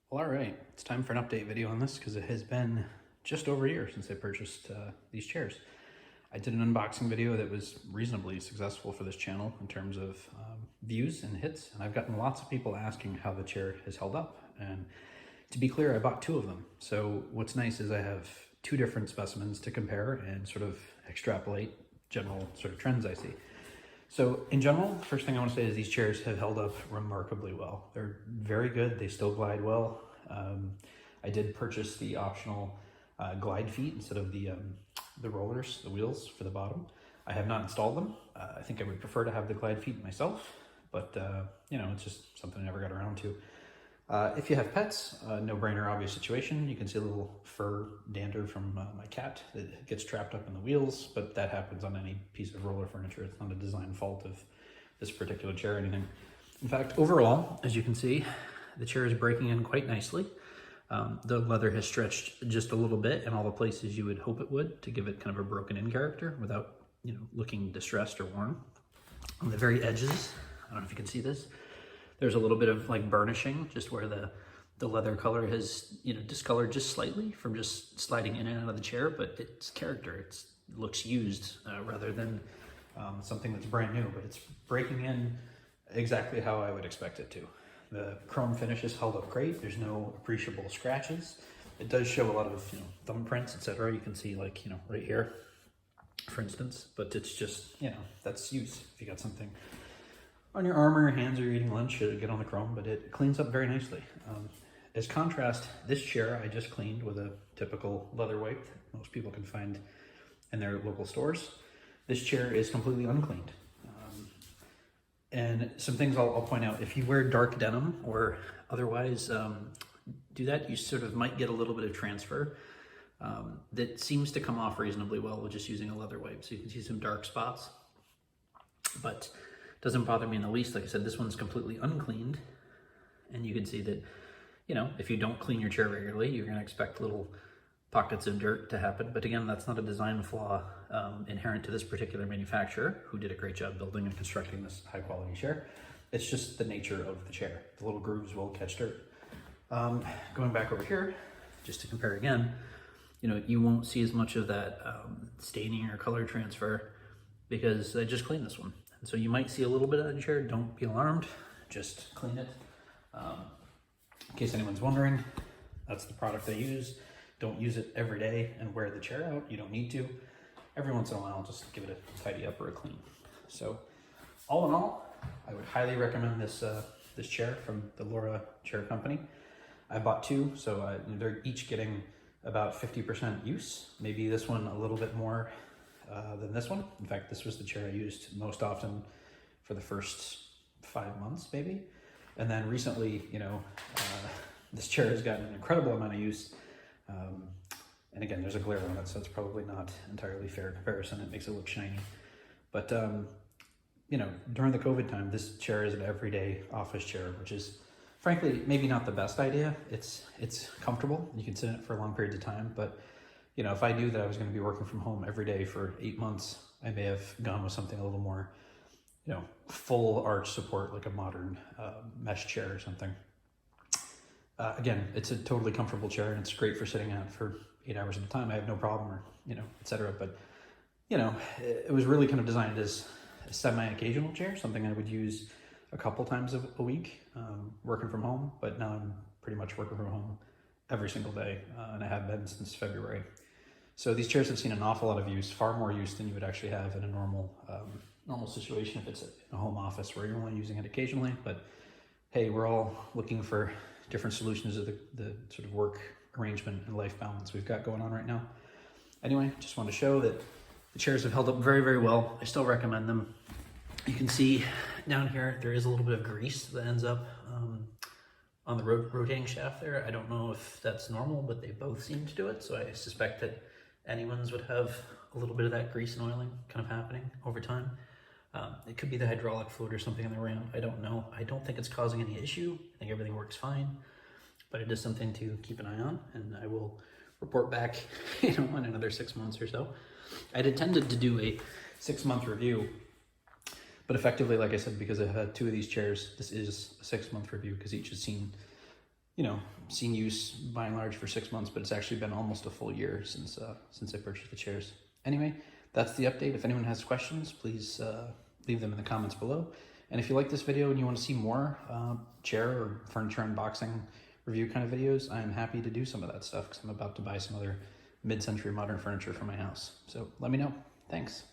Well, all right, it's time for an update video on this because it has been just over a year since I purchased these chairs. I did an unboxing video that was reasonably successful for this channel in terms of views and hits, and I've gotten lots of people asking how the chair has held up. And to be clear, I bought two of them. So what's nice is I have two different specimens to compare and sort of extrapolate general sort of trends I see. So in general, first thing I want to say is these chairs have held up remarkably well. They're very good. They still glide well. I did purchase the optional glide feet instead of the rollers, the wheels for the bottom. I have not installed them. I think I would prefer to have the glide feet myself, but you know, it's just something I never got around to. If you have pets, no-brainer, obvious situation. You can see a little fur dander from my cat that gets trapped up in the wheels, but that happens on any piece of roller furniture. It's not a design fault of this particular chair or anything. In fact, overall, as you can see, the chair is breaking in quite nicely. The leather has stretched just a little bit in all the places you would hope it would to give it kind of a broken-in character without, you know, looking distressed or worn. On the very edges, I don't know if you can see this, there's a little bit of like burnishing just where the leather color has, you know, discolored just slightly from just sliding in and out of the chair, but it's character. It looks used rather than something that's brand new, but it's breaking in exactly how I would expect it to. The chrome finish is held up great. There's no appreciable scratches. It does show a lot of, you know, thumbprints, etc. You can see, like, you know, right here, for instance, but it's just, you know, that's use. If you got something on your arm or your hands or you're eating lunch, it'll get on the chrome, but it cleans up very nicely. As contrast, this chair I just cleaned with a typical leather wipe that most people can find in their local stores. This chair is completely uncleaned. And some things I'll point out: if you wear dark denim or otherwise do that, you sort of might get a little bit of transfer that seems to come off reasonably well with just using a leather wipe. So you can see some dark spots, but doesn't bother me in the least. Like I said, this one's completely uncleaned, and you can see that, you know, if you don't clean your chair regularly, you're going to expect little pockets of dirt to happen. But again, that's not a design flaw inherent to this particular manufacturer, who did a great job building and constructing this high quality chair. It's just the nature of the chair. The little grooves will catch dirt. Going back over here, just to compare again, you know, you won't see as much of that staining or color transfer because I just cleaned this one. And so you might see a little bit of the chair. Don't be alarmed, just clean it. In case anyone's wondering, that's the product I use. Don't use it every day and wear the chair out. You don't need to. Every once in a while, just give it a tidy up or a clean. So all in all, I would highly recommend this this chair from the Laura Chair Company. I bought two, so they're each getting about 50% use. Maybe this one a little bit more than this one. In fact, this was the chair I used most often for the first 5 months, maybe. And then recently, you know, this chair has gotten an incredible amount of use. And again, there's a glare on it, so it's probably not entirely fair comparison. It makes it look shiny. But, you know, during the COVID time, this chair is an everyday office chair, which is, frankly, maybe not the best idea. It's comfortable. You can sit in it for long periods of time. But, you know, if I knew that I was going to be working from home every day for 8 months, I may have gone with something a little more, you know, full arch support, like a modern mesh chair or something. Again, it's a totally comfortable chair, and it's great for sitting at for 8 hours at a time. I have no problem, or, you know, etc. But, you know, it was really kind of designed as a semi-occasional chair, something I would use a couple times a week working from home. But now I'm pretty much working from home every single day, and I have been since February. So these chairs have seen an awful lot of use, far more use than you would actually have in a normal situation if it's in a home office where you're only using it occasionally. But hey, we're all looking for different solutions to the sort of work arrangement and life balance we've got going on right now. Anyway, just wanted to show that the chairs have held up very, very well. I still recommend them. You can see down here, there is a little bit of grease that ends up on the rotating shaft there. I don't know if that's normal, but they both seem to do it. So I suspect that anyone's would have a little bit of that grease and oiling kind of happening over time. It could be the hydraulic fluid or something in the ramp. I don't know. I don't think it's causing any issue. I think everything works fine, but it is something to keep an eye on, and I will report back, you know, in another 6 months or so. I'd intended to do a 6-month review, but effectively, like I said, because I've had two of these chairs, this is a 6-month review because each has seen you know, seen use by and large for 6 months, but it's actually been almost a full year since I purchased the chairs. Anyway, that's the update. If anyone has questions, please leave them in the comments below. And if you like this video and you want to see more chair or furniture unboxing review kind of videos, I'm happy to do some of that stuff because I'm about to buy some other mid-century modern furniture for my house. So let me know. Thanks.